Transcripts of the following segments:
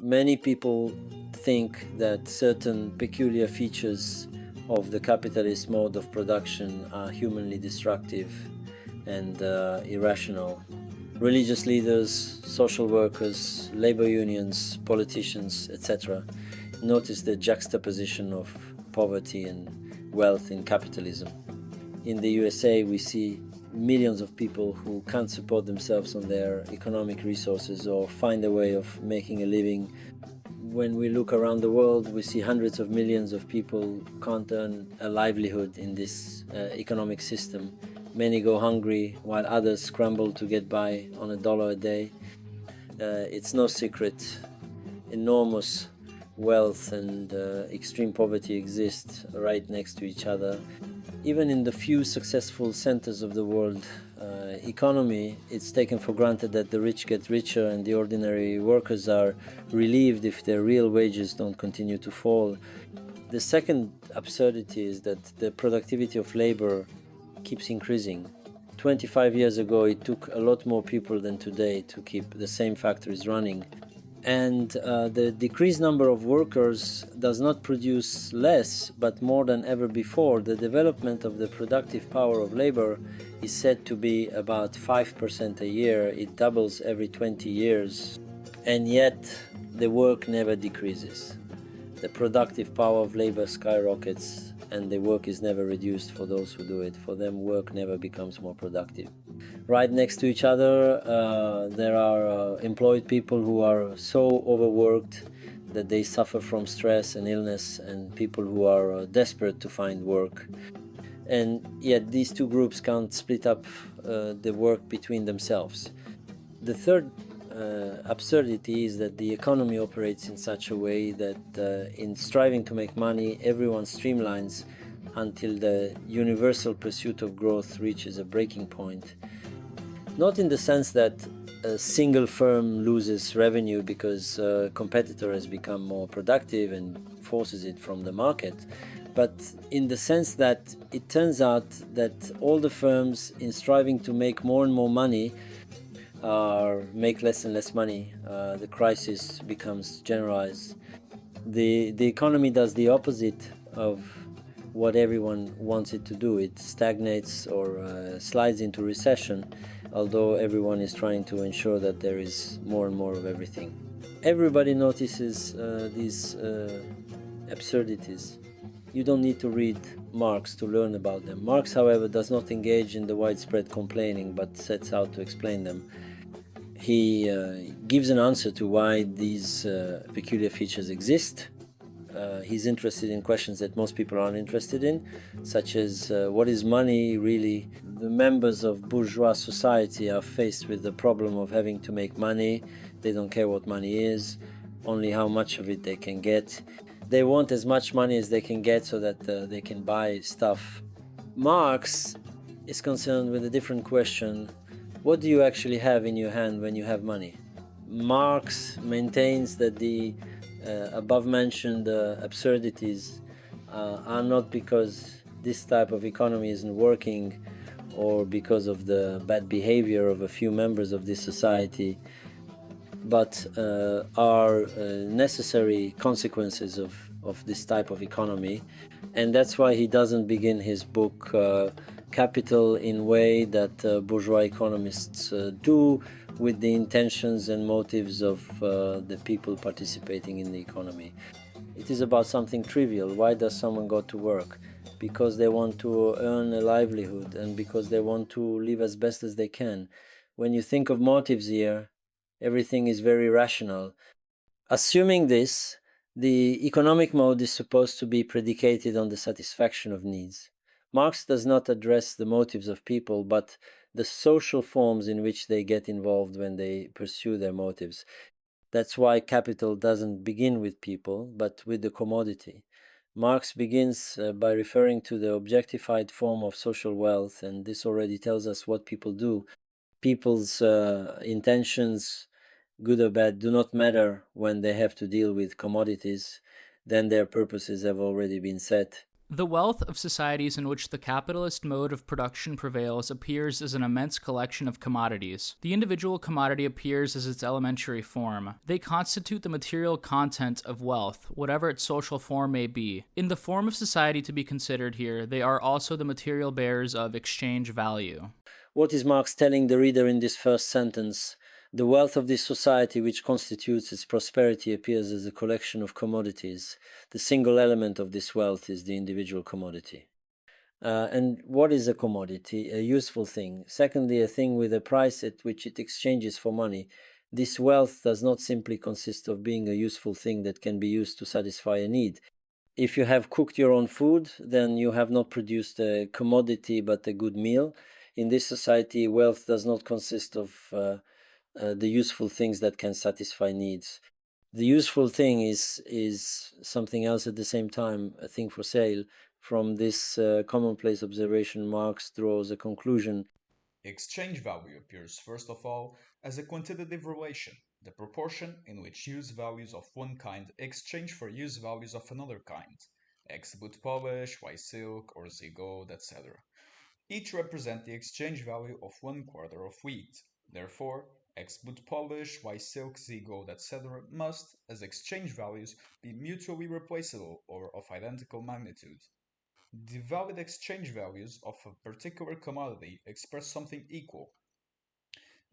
Many people think that certain peculiar features of the capitalist mode of production are humanly destructive and irrational. Religious leaders, social workers, labor unions, politicians, etc. notice the juxtaposition of poverty and wealth in capitalism. In the USA, we see millions of people who can't support themselves on their economic resources or find a way of making a living. When we look around the world, we see hundreds of millions of people can't earn a livelihood in this economic system. Many go hungry while others scramble to get by on $1 a day. It's no secret, enormous wealth and extreme poverty exist right next to each other. Even in the few successful centers of the world economy, it's taken for granted that the rich get richer and the ordinary workers are relieved if their real wages don't continue to fall. The second absurdity is that the productivity of labor keeps increasing. 25 years ago, it took a lot more people than today to keep the same factories running. And the decreased number of workers does not produce less, but more than ever before. The development of the productive power of labor is said to be about 5% a year. It doubles every 20 years, and yet the work never decreases. The productive power of labor skyrockets, and the work is never reduced for those who do it. For them, work never becomes more productive. Right next to each other, there are employed people who are so overworked that they suffer from stress and illness, and people who are desperate to find work. And yet these two groups can't split up the work between themselves. The third absurdity is that the economy operates in such a way that in striving to make money, everyone streamlines until the universal pursuit of growth reaches a breaking point. Not in the sense that a single firm loses revenue because a competitor has become more productive and forces it from the market, but in the sense that it turns out that all the firms, in striving to make more and more money, make less and less money. The crisis becomes generalized. The economy does the opposite of what everyone wants it to do. It stagnates or slides into recession, although everyone is trying to ensure that there is more and more of everything. Everybody notices these absurdities. You don't need to read Marx to learn about them. Marx, however, does not engage in the widespread complaining, but sets out to explain them. He gives an answer to why these peculiar features exist. He's interested in questions that most people aren't interested in, such as what is money really? The members of bourgeois society are faced with the problem of having to make money. They don't care what money is, only how much of it they can get. They want as much money as they can get so that they can buy stuff. Marx is concerned with a different question. What do you actually have in your hand when you have money? Marx maintains that the above-mentioned absurdities are not because this type of economy isn't working or because of the bad behavior of a few members of this society, but are necessary consequences of this type of economy. And that's why he doesn't begin his book Capital in a way that bourgeois economists do, with the intentions and motives of the people participating in the economy. It is about something trivial. Why does someone go to work? Because they want to earn a livelihood and because they want to live as best as they can. When you think of motives here, everything is very rational. Assuming this, the economic mode is supposed to be predicated on the satisfaction of needs. Marx does not address the motives of people, but the social forms in which they get involved when they pursue their motives. That's why capital doesn't begin with people, but with the commodity. Marx begins by referring to the objectified form of social wealth, and this already tells us what people do. People's intentions, good or bad, do not matter when they have to deal with commodities. Then their purposes have already been set. The wealth of societies in which the capitalist mode of production prevails appears as an immense collection of commodities. The individual commodity appears as its elementary form. They constitute the material content of wealth, whatever its social form may be. In the form of society to be considered here, they are also the material bearers of exchange value. What is Marx telling the reader in this first sentence? The wealth of this society, which constitutes its prosperity, appears as a collection of commodities. The single element of this wealth is the individual commodity. And what is a commodity? A useful thing. Secondly, a thing with a price at which it exchanges for money. This wealth does not simply consist of being a useful thing that can be used to satisfy a need. If you have cooked your own food, then you have not produced a commodity but a good meal. In this society, wealth does not consist of the useful things that can satisfy needs. The useful thing is something else at the same time, a thing for sale. From this commonplace observation, Marx draws a conclusion. Exchange value appears first of all as a quantitative relation, the proportion in which use values of one kind exchange for use values of another kind, X boot polish, Y silk, or Z gold, etc. Each represent the exchange value of 1/4 of wheat. Therefore, X boot polish, Y silk, Z gold, etc. must, as exchange values, be mutually replaceable or of identical magnitude. The valid exchange values of a particular commodity express something equal.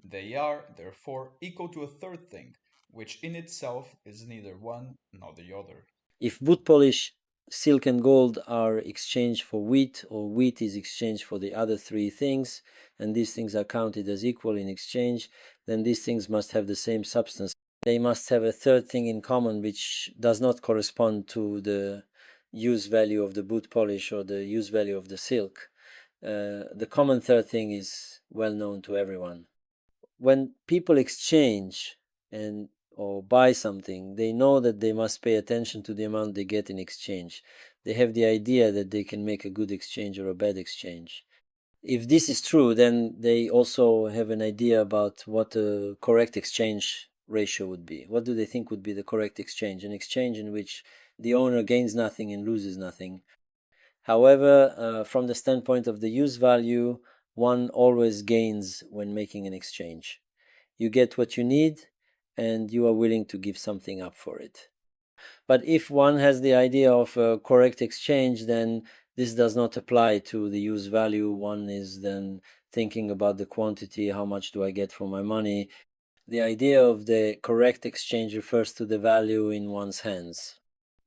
They are, therefore, equal to a third thing, which in itself is neither one nor the other. If boot polish, silk, and gold are exchanged for wheat, or wheat is exchanged for the other three things, and these things are counted as equal in exchange, then these things must have the same substance. They must have a third thing in common which does not correspond to the use value of the boot polish or the use value of the silk. The common third thing is well known to everyone. When people exchange and or buy something, they know that they must pay attention to the amount they get in exchange. They have the idea that they can make a good exchange or a bad exchange. If this is true, then they also have an idea about what a correct exchange ratio would be. What do they think would be the correct exchange? An exchange in which the owner gains nothing and loses nothing. However, from the standpoint of the use value, one always gains when making an exchange. You get what you need, and you are willing to give something up for it. But if one has the idea of a correct exchange, then this does not apply to the use value. One is then thinking about the quantity, how much do I get for my money. The idea of the correct exchange refers to the value in one's hands.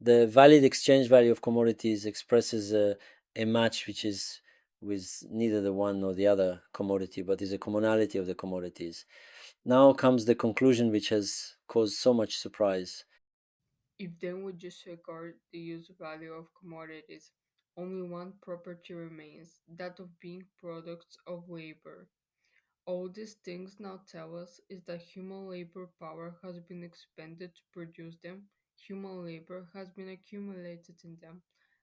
The valid exchange value of commodities expresses a match which is with neither the one nor the other commodity, but is a commonality of the commodities. Now comes the conclusion which has caused so much surprise. If then we disregard the use value of commodities, only one property remains, that of being products of labor. All these things now tell us is that human labor power has been expended to produce them, human labor has been accumulated in them,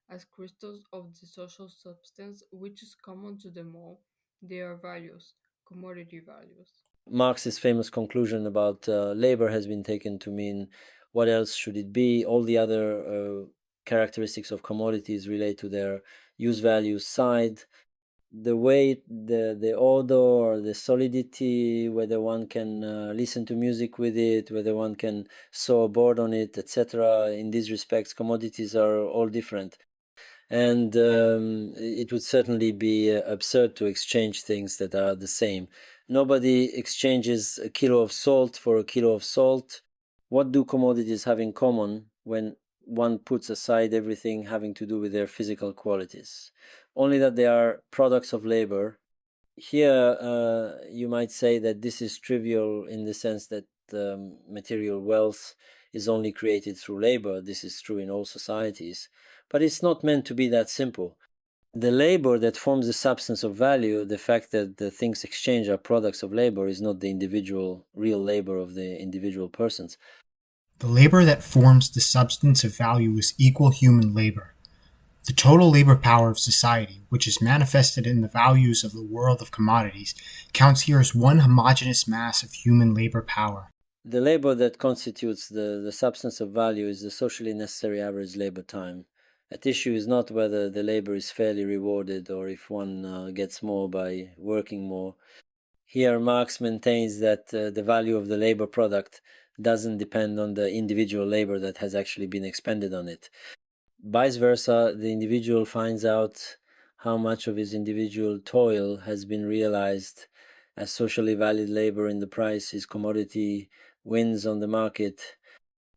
as crystals of the social substance which is common to them all. They are values, commodity values. Marx's famous conclusion about labor has been taken to mean what else should it be? All the other characteristics of commodities relate to their use value side. The weight, the odor, or the solidity, whether one can listen to music with it, whether one can sew a board on it, etc. In these respects, commodities are all different. And it would certainly be absurd to exchange things that are the same. Nobody exchanges a kilo of salt for a kilo of salt. What do commodities have in common when one puts aside everything having to do with their physical qualities? Only that they are products of labor. Here, you might say that this is trivial in the sense that material wealth is only created through labor. This is true in all societies. But it's not meant to be that simple. The labor that forms the substance of value, the fact that the things exchanged are products of labor, is not the individual, real labor of the individual persons. The labor that forms the substance of value is equal human labor. The total labor power of society, which is manifested in the values of the world of commodities, counts here as one homogeneous mass of human labor power. The labor that constitutes the substance of value is the socially necessary average labor time. At issue is not whether the labor is fairly rewarded or if one gets more by working more. Here, Marx maintains that the value of the labor product doesn't depend on the individual labor that has actually been expended on it. Vice versa, the individual finds out how much of his individual toil has been realized as socially valid labor in the price his commodity wins on the market.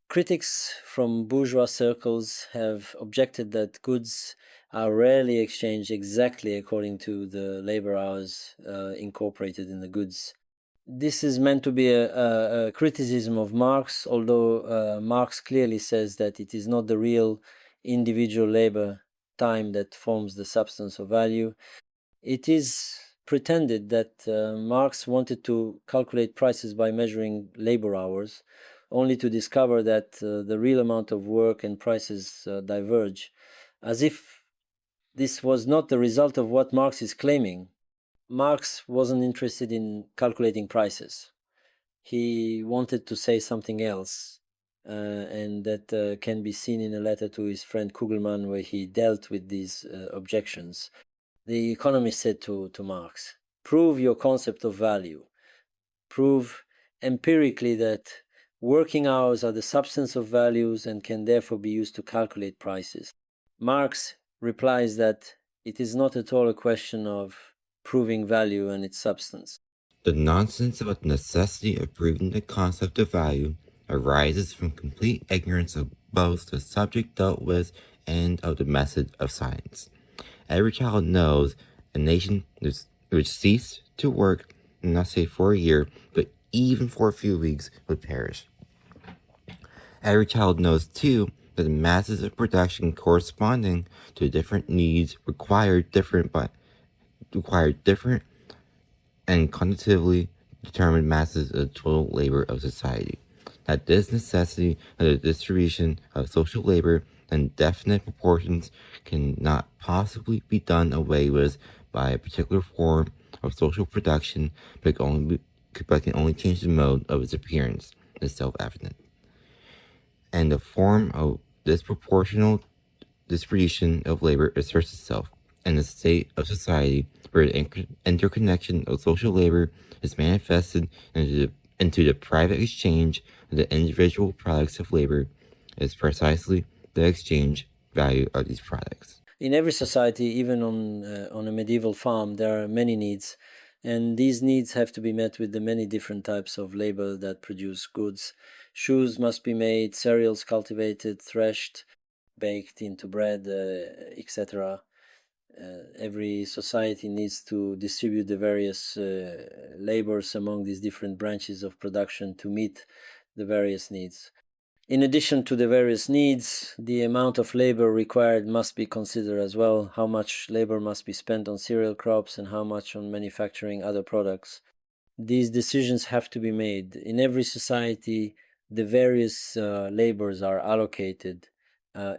Critics from bourgeois circles have objected that goods are rarely exchanged exactly according to the labor hours incorporated in the goods. This is meant to be a criticism of Marx, although Marx clearly says that it is not the real individual labor time that forms the substance of value. It is pretended that Marx wanted to calculate prices by measuring labor hours, only to discover that the real amount of work and prices diverge, as if this was not the result of what Marx is claiming. Marx wasn't interested in calculating prices. He wanted to say something else, and that can be seen in a letter to his friend Kugelmann, where he dealt with these objections. The Economist said to Marx, "Prove your concept of value. Prove empirically that working hours are the substance of values and can therefore be used to calculate prices." Marx replies that it is not at all a question of proving value and its substance. The nonsense about the necessity of proving the concept of value arises from complete ignorance of both the subject dealt with and of the method of science. Every child knows a nation which ceased to work, not say for a year, but even for a few weeks, would perish. Every child knows, too, that the masses of production corresponding to different needs require different and quantitatively determined masses of the total labor of society. That this necessity of the distribution of social labor in definite proportions cannot possibly be done away with by a particular form of social production, but can only change the mode of its appearance, is self-evident. And the form of disproportional distribution of labor asserts itself in the state of society where the interconnection of social labor is manifested into the private exchange of the individual products of labor is precisely the exchange value of these products. In every society, even on a medieval farm, there are many needs, and these needs have to be met with the many different types of labor that produce goods. Shoes must be made, cereals cultivated, threshed, baked into bread, etc. Every society needs to distribute the various labors among these different branches of production to meet the various needs. In addition to the various needs, the amount of labor required must be considered as well. How much labor must be spent on cereal crops and how much on manufacturing other products. These decisions have to be made. In every society, the various labors are allocated.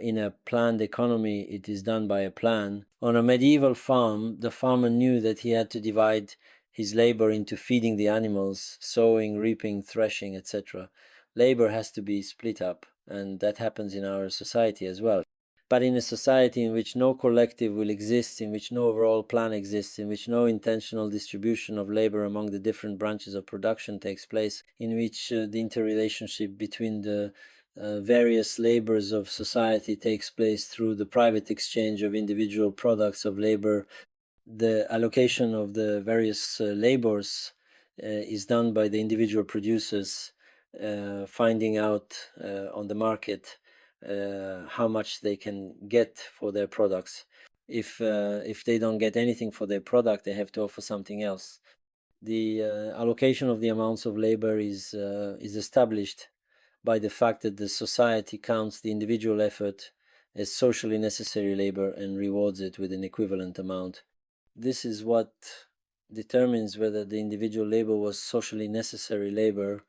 In a planned economy, it is done by a plan. On a medieval farm, the farmer knew that he had to divide his labor into feeding the animals, sowing, reaping, threshing, etc. Labor has to be split up, and that happens in our society as well. But in a society in which no collective will exist, in which no overall plan exists, in which no intentional distribution of labor among the different branches of production takes place, in which the interrelationship between the various labors of society takes place through the private exchange of individual products of labor, the allocation of the various labors is done by the individual producers, finding out on the market how much they can get for their products. If they don't get anything for their product, they have to offer something else. The allocation of the amounts of labor is established by the fact that the society counts the individual effort as socially necessary labor and rewards it with an equivalent amount. This is what determines whether the individual labor was socially necessary labor.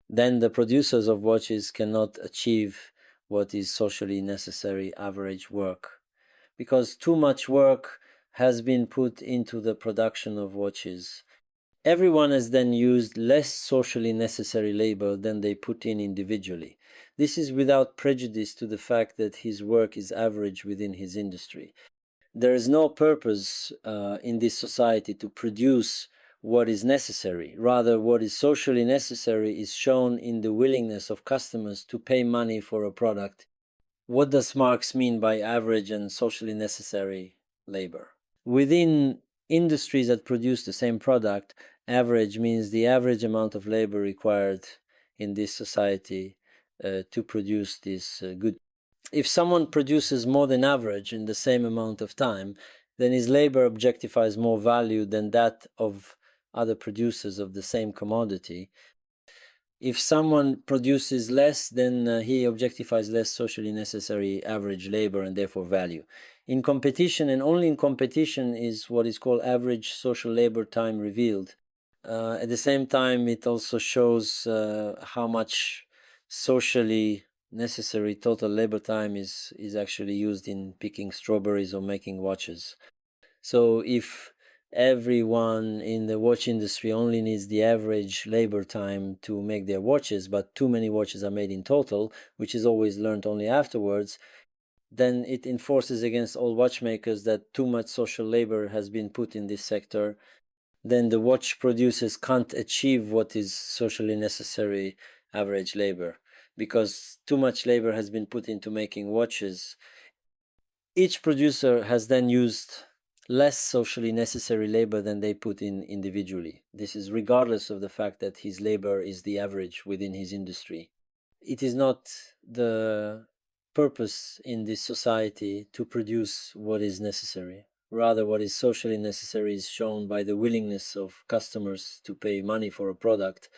Then the producers of watches cannot achieve what is socially necessary average work, because too much work has been put into the production of watches. Everyone has then used less socially necessary labor than they put in individually. This is without prejudice to the fact that his work is average within his industry. There is no purpose in this society to produce what is necessary. Rather, what is socially necessary is shown in the willingness of customers to pay money for a product. What does Marx mean by average and socially necessary labor? Within industries that produce the same product, average means the average amount of labor required in this society to produce this good. If someone produces more than average in the same amount of time, then his labor objectifies more value than that of other producers of the same commodity. If someone produces less, then he objectifies less socially necessary average labor and therefore value. In competition, and only in competition, is what is called average social labor time revealed. At the same time, it also shows how much socially necessary total labor time is actually used in picking strawberries or making watches. So if everyone in the watch industry only needs the average labor time to make their watches, but too many watches are made in total, which is always learned only afterwards, then it enforces against all watchmakers that too much social labor has been put in this sector. Then the watch producers can't achieve what is socially necessary average labor, because too much labor has been put into making watches. Each producer has then used less socially necessary labor than they put in individually. This is regardless of the fact that his labor is the average within his industry. It is not the purpose in this society to produce what is necessary. Rather, what is socially necessary is shown by the willingness of customers to pay money for a product.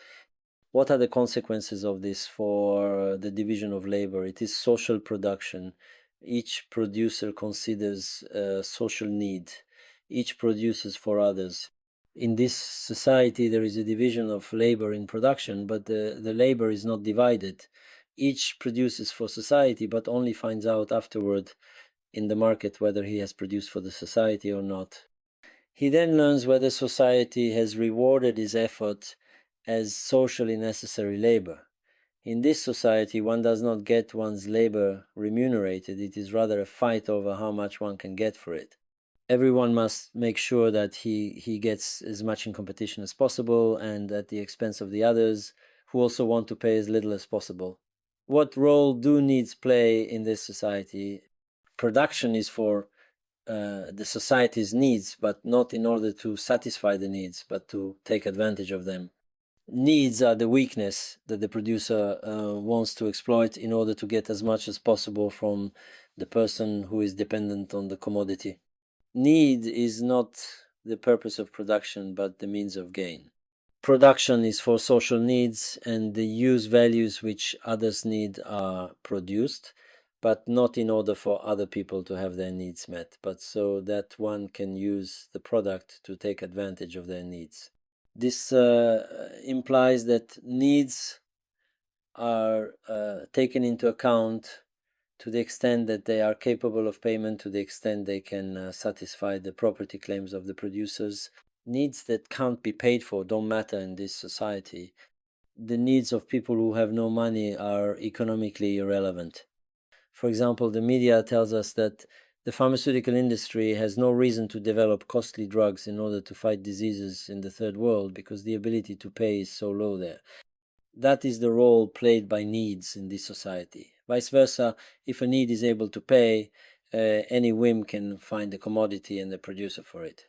What are the consequences of this for the division of labor? It is social production. Each producer considers a social need. Each produces for others. In this society, there is a division of labor in production, but the labor is not divided. Each produces for society, but only finds out afterward in the market whether he has produced for the society or not. He then learns whether society has rewarded his effort as socially necessary labor. In this society, one does not get one's labor remunerated. It is rather a fight over how much one can get for it. Everyone must make sure that he gets as much in competition as possible and at the expense of the others who also want to pay as little as possible. What role do needs play in this society? Production is for the society's needs, but not in order to satisfy the needs, but to take advantage of them. Needs are the weakness that the producer wants to exploit in order to get as much as possible from the person who is dependent on the commodity. Need is not the purpose of production, but the means of gain. Production is for social needs, and the use values which others need are produced, but not in order for other people to have their needs met, but so that one can use the product to take advantage of their needs. This implies that needs are taken into account to the extent that they are capable of payment, to the extent they can satisfy the property claims of the producers. Needs that can't be paid for don't matter in this society. The needs of people who have no money are economically irrelevant. For example, the media tells us that the pharmaceutical industry has no reason to develop costly drugs in order to fight diseases in the third world because the ability to pay is so low there. That is the role played by needs in this society. Vice versa, if a need is able to pay, any whim can find the commodity and the producer for it.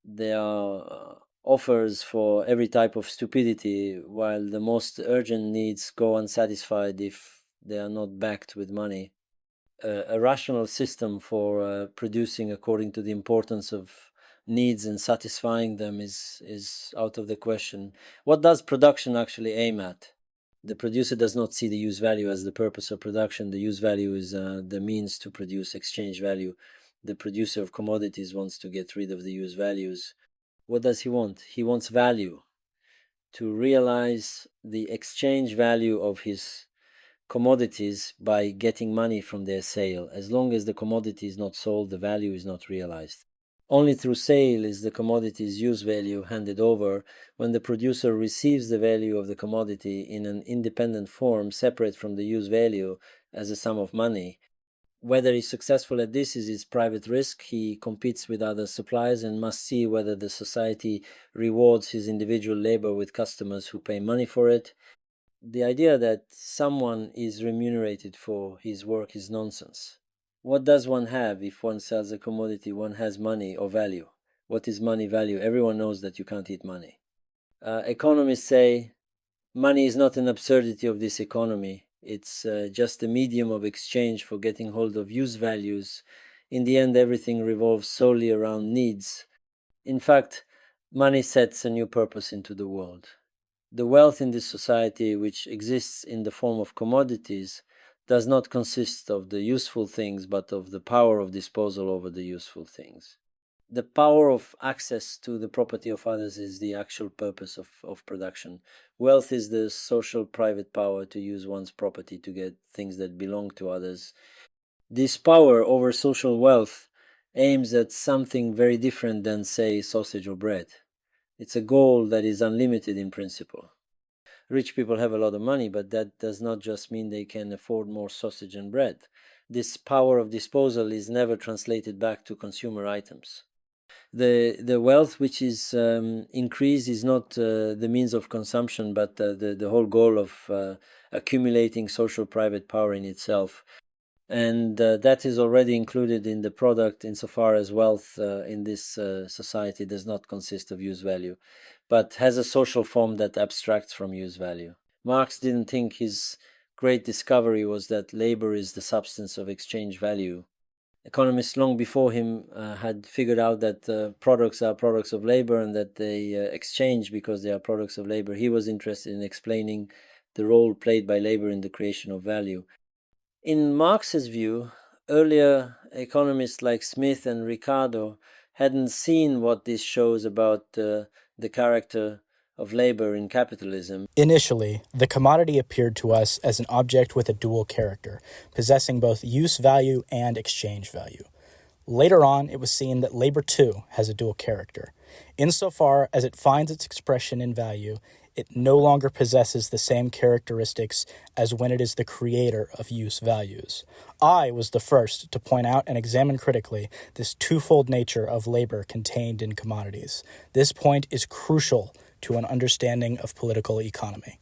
There are offers for every type of stupidity, while the most urgent needs go unsatisfied if they are not backed with money. A rational system for producing according to the importance of needs and satisfying them is out of the question. What does production actually aim at? The producer does not see the use value as the purpose of production. The use value is the means to produce exchange value. The producer of commodities wants to get rid of the use values. What does he want? He wants value, to realize the exchange value of his commodities by getting money from their sale. As long as the commodity is not sold, the value is not realized. Only through sale is the commodity's use value handed over. When the producer receives the value of the commodity in an independent form, separate from the use value as a sum of money. Whether he's successful at this is his private risk. He competes with other suppliers and must see whether the society rewards his individual labor with customers who pay money for it. The idea that someone is remunerated for his work is nonsense. What does one have if one sells a commodity? One has money or value. What is money value? Everyone knows that you can't eat money. Economists say money is not an absurdity of this economy. It's just a medium of exchange for getting hold of use values. In the end, everything revolves solely around needs. In fact, money sets a new purpose into the world. The wealth in this society, which exists in the form of commodities, does not consist of the useful things, but of the power of disposal over the useful things. The power of access to the property of others is the actual purpose of production. Wealth is the social private power to use one's property to get things that belong to others. This power over social wealth aims at something very different than, say, sausage or bread. It's a goal that is unlimited in principle. Rich people have a lot of money, but that does not just mean they can afford more sausage and bread. This power of disposal is never translated back to consumer items. The wealth which is increased is not the means of consumption, but the whole goal of accumulating social private power in itself. And that is already included in the product insofar as wealth in this society does not consist of use value, but has a social form that abstracts from use value. Marx didn't think his great discovery was that labor is the substance of exchange value. Economists long before him had figured out that products are products of labor and that they exchange because they are products of labor. He was interested in explaining the role played by labor in the creation of value. In Marx's view, earlier economists like Smith and Ricardo hadn't seen what this shows about the character of labor in capitalism. Initially, the commodity appeared to us as an object with a dual character, possessing both use value and exchange value. Later on, it was seen that labor too has a dual character. Insofar as it finds its expression in value, it no longer possesses the same characteristics as when it is the creator of use values. I was the first to point out and examine critically this twofold nature of labor contained in commodities. This point is crucial to an understanding of political economy.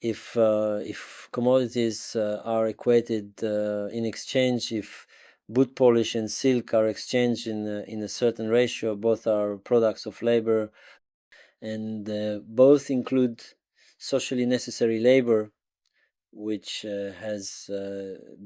If commodities are equated in exchange, if boot polish and silk are exchanged in a certain ratio, both are products of labor, and both include socially necessary labor, which has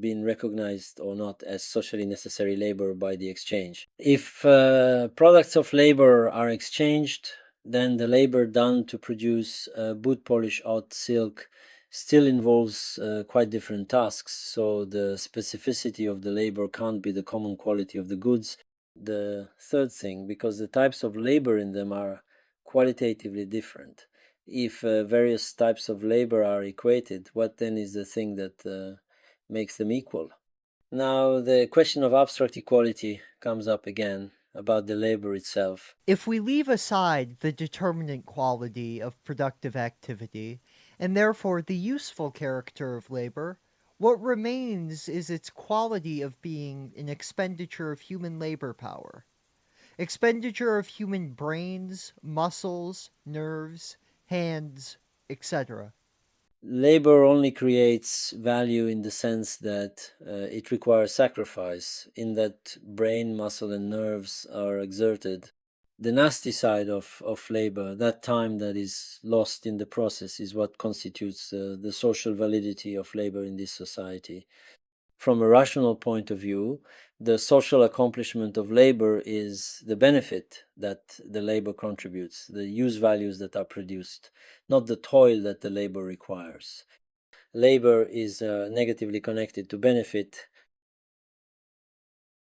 been recognized or not as socially necessary labor by the exchange. If products of labor are exchanged, then the labor done to produce boot polish out silk still involves quite different tasks, so the specificity of the labor can't be the common quality of the goods. The third thing, because the types of labor in them are qualitatively different. If various types of labor are equated, what then is the thing that makes them equal? Now, the question of abstract equality comes up again about the labor itself. If we leave aside the determinant quality of productive activity, and therefore the useful character of labor, what remains is its quality of being an expenditure of human labor power. Expenditure of human brains, muscles, nerves, hands, etc. Labor only creates value in the sense that it requires sacrifice, in that brain, muscle, and nerves are exerted. The nasty side of labor, that time that is lost in the process, is what constitutes the social validity of labor in this society. From a rational point of view, the social accomplishment of labor is the benefit that the labor contributes, the use values that are produced, not the toil that the labor requires. Labor is negatively connected to benefit.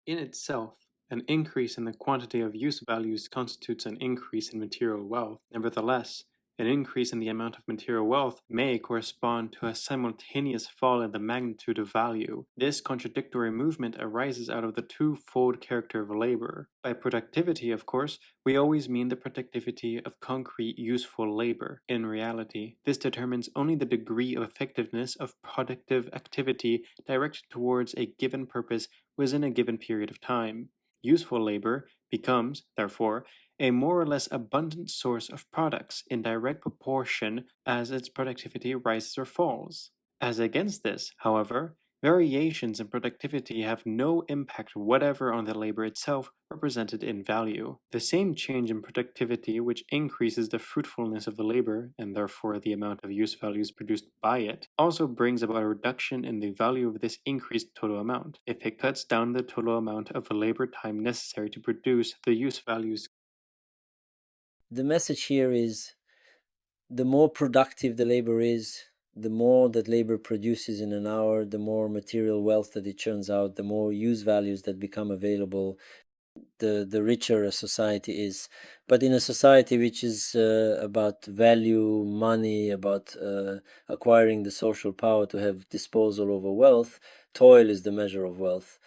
In itself, an increase in the quantity of use values constitutes an increase in material wealth. Nevertheless, An increase in the amount of material wealth may correspond to a simultaneous fall in the magnitude of value. This contradictory movement arises out of the twofold character of labor. By productivity, of course, we always mean the productivity of concrete, useful labor. In reality, this determines only the degree of effectiveness of productive activity directed towards a given purpose within a given period of time. Useful labor becomes, therefore, a more or less abundant source of products in direct proportion as its productivity rises or falls. As against this, however, variations in productivity have no impact whatever on the labor itself represented in value. The same change in productivity which increases the fruitfulness of the labor, and therefore the amount of use values produced by it, also brings about a reduction in the value of this increased total amount, if it cuts down the total amount of the labor time necessary to produce the use values. The message here is the more productive the labor is, the more that labor produces in an hour, the more material wealth that it churns out, the more use values that become available, the richer a society is. But in a society which is about value, money, about acquiring the social power to have disposal over wealth, toil is the measure of wealth.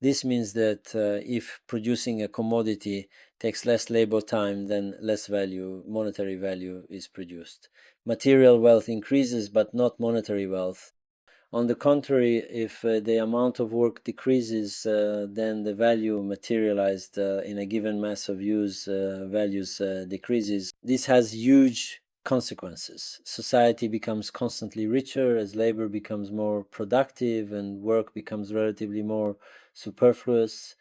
This means that if producing a commodity takes less labor time, then less value, monetary value, is produced. Material wealth increases, but not monetary wealth. On the contrary, if the amount of work decreases, then the value materialized in a given mass of use values decreases. This has huge consequences. Society becomes constantly richer as labor becomes more productive and work becomes relatively more superfluous.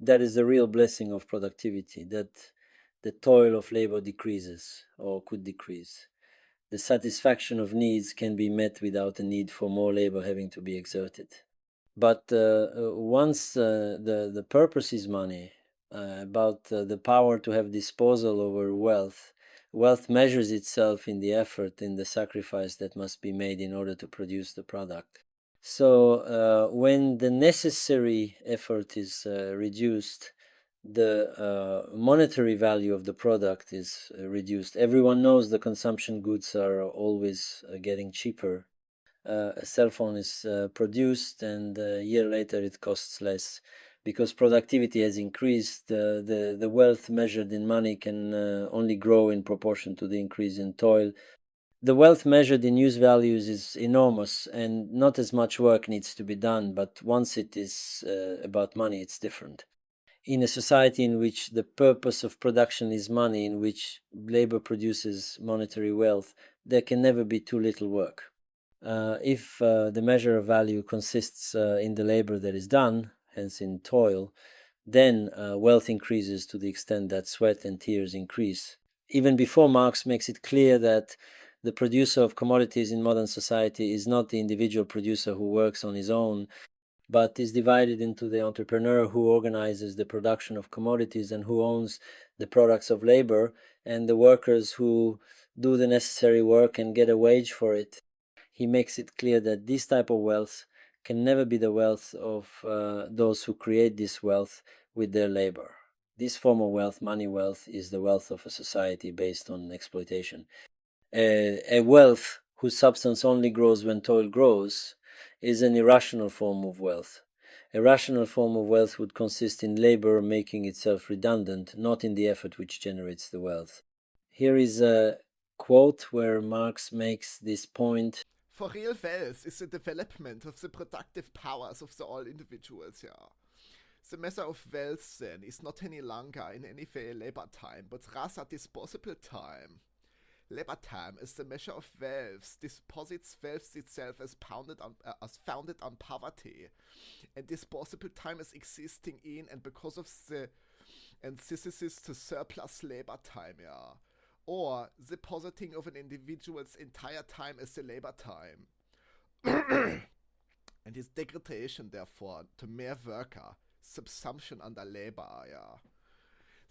That is the real blessing of productivity, that the toil of labor decreases or could decrease. The satisfaction of needs can be met without a need for more labor having to be exerted. But once the purpose is money, about the power to have disposal over wealth, wealth measures itself in the effort, in the sacrifice that must be made in order to produce the product. So when the necessary effort is reduced, the monetary value of the product is reduced. Everyone knows the consumption goods are always getting cheaper. A cell phone is produced and a year later it costs less. Because productivity has increased, the wealth measured in money can only grow in proportion to the increase in toil. The wealth measured in use values is enormous, and not as much work needs to be done, but once it is about money, it's different. In a society in which the purpose of production is money, in which labor produces monetary wealth, there can never be too little work. If the measure of value consists in the labor that is done, hence in toil, then wealth increases to the extent that sweat and tears increase. Even before Marx makes it clear that the producer of commodities in modern society is not the individual producer who works on his own, but is divided into the entrepreneur who organizes the production of commodities and who owns the products of labor, and the workers who do the necessary work and get a wage for it. He makes it clear that this type of wealth can never be the wealth of those who create this wealth with their labor. This form of wealth, money wealth, is the wealth of a society based on exploitation. A wealth whose substance only grows when toil grows is an irrational form of wealth. A rational form of wealth would consist in labor making itself redundant, not in the effort which generates the wealth. Here is a quote where Marx makes this point. For real wealth is the development of the productive powers of the all individuals, yeah. The measure of wealth, then, is not any longer in any way labor time, but rather disposable time. Labor time is the measure of wealth, disposits wealth itself as founded on poverty, and disposable time is existing in and because of the antithesis to surplus labor time, yeah. Or the positing of an individual's entire time as the labor time. And his degradation, therefore, to mere worker, subsumption under labor, yeah.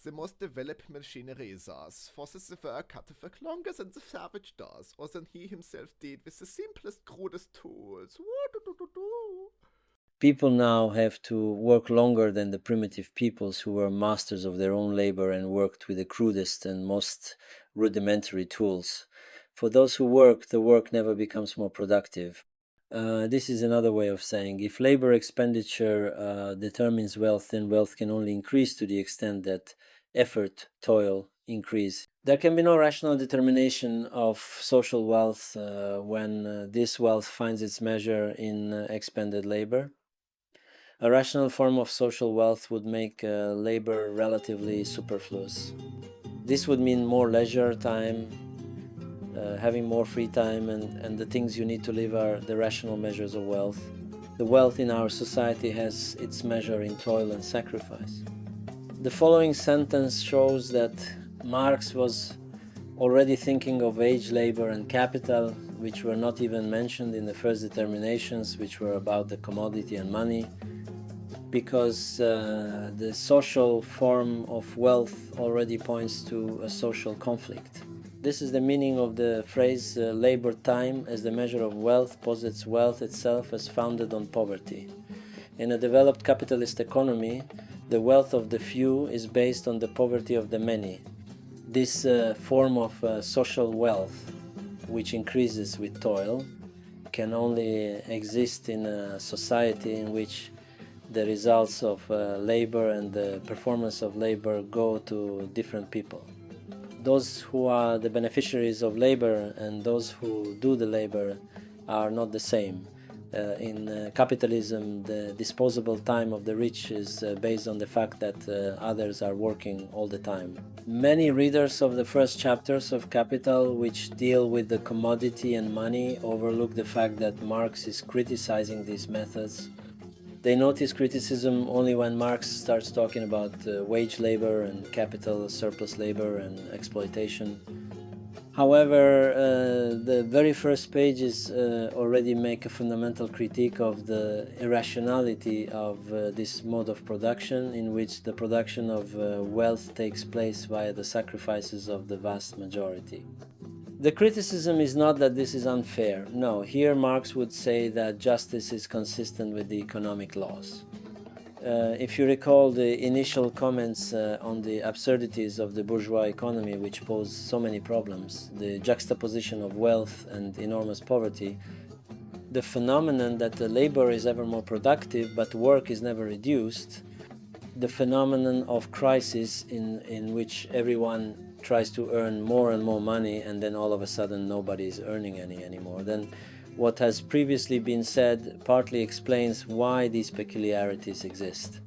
The most developed machinery thus forces the worker to work longer than the savage does, or than he himself did with the simplest, crudest tools. People now have to work longer than the primitive peoples who were masters of their own labor and worked with the crudest and most rudimentary tools. For those who work, the work never becomes more productive. This is another way of saying if labor expenditure determines wealth, then wealth can only increase to the extent that effort, toil increase. There can be no rational determination of social wealth when this wealth finds its measure in expended labor. A rational form of social wealth would make labor relatively superfluous. This would mean more leisure time, having more free time, and the things you need to live are the rational measures of wealth. The wealth in our society has its measure in toil and sacrifice. The following sentence shows that Marx was already thinking of wage labor and capital, which were not even mentioned in the first determinations, which were about the commodity and money, because the social form of wealth already points to a social conflict. This is the meaning of the phrase labor time as the measure of wealth posits wealth itself as founded on poverty. In a developed capitalist economy, the wealth of the few is based on the poverty of the many. This form of social wealth, which increases with toil, can only exist in a society in which the results of labor and the performance of labor go to different people. Those who are the beneficiaries of labor and those who do the labor are not the same. In capitalism, the disposable time of the rich is based on the fact that others are working all the time. Many readers of the first chapters of Capital, which deal with the commodity and money, overlook the fact that Marx is criticizing these methods. They notice criticism only when Marx starts talking about wage labor and capital, surplus labor and exploitation. However, the very first pages already make a fundamental critique of the irrationality of this mode of production, in which the production of wealth takes place via the sacrifices of the vast majority. The criticism is not that this is unfair. No, here Marx would say that justice is consistent with the economic laws. If you recall the initial comments on the absurdities of the bourgeois economy, which pose so many problems, the juxtaposition of wealth and enormous poverty, the phenomenon that the labor is ever more productive but work is never reduced, the phenomenon of crisis in which everyone tries to earn more and more money and then all of a sudden nobody is earning any anymore, then what has previously been said partly explains why these peculiarities exist.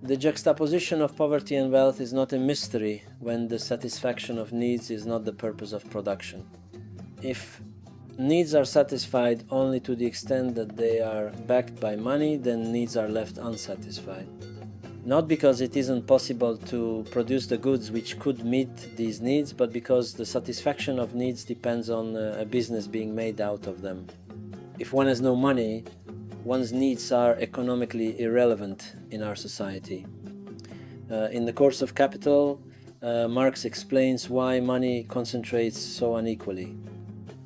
The juxtaposition of poverty and wealth is not a mystery when the satisfaction of needs is not the purpose of production. If needs are satisfied only to the extent that they are backed by money, then needs are left unsatisfied. Not because it isn't possible to produce the goods which could meet these needs, but because the satisfaction of needs depends on a business being made out of them. If one has no money, one's needs are economically irrelevant in our society. In the course of Capital, Marx explains why money concentrates so unequally.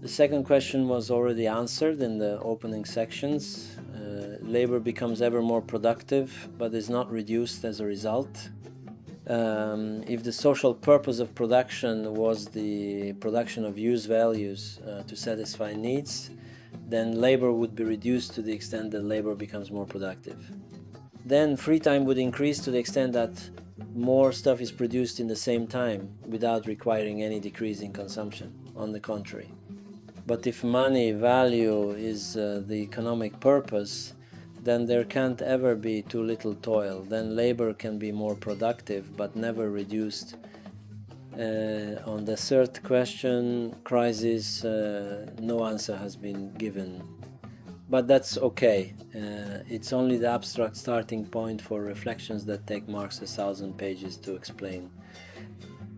The second question was already answered in the opening sections. Labor becomes ever more productive, but is not reduced as a result. If the social purpose of production was the production of use values to satisfy needs, then labor would be reduced to the extent that labor becomes more productive. Then free time would increase to the extent that more stuff is produced in the same time without requiring any decrease in consumption, on the contrary. But if money, value, is the economic purpose, then there can't ever be too little toil. Then labor can be more productive, but never reduced. On the third question, crisis, no answer has been given. But that's okay. It's only the abstract starting point for reflections that take Marx 1,000 pages to explain.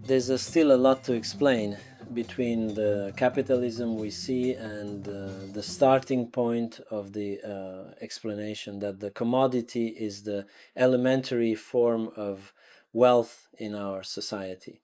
There's still a lot to explain between the capitalism we see and the starting point of the explanation that the commodity is the elementary form of wealth in our society.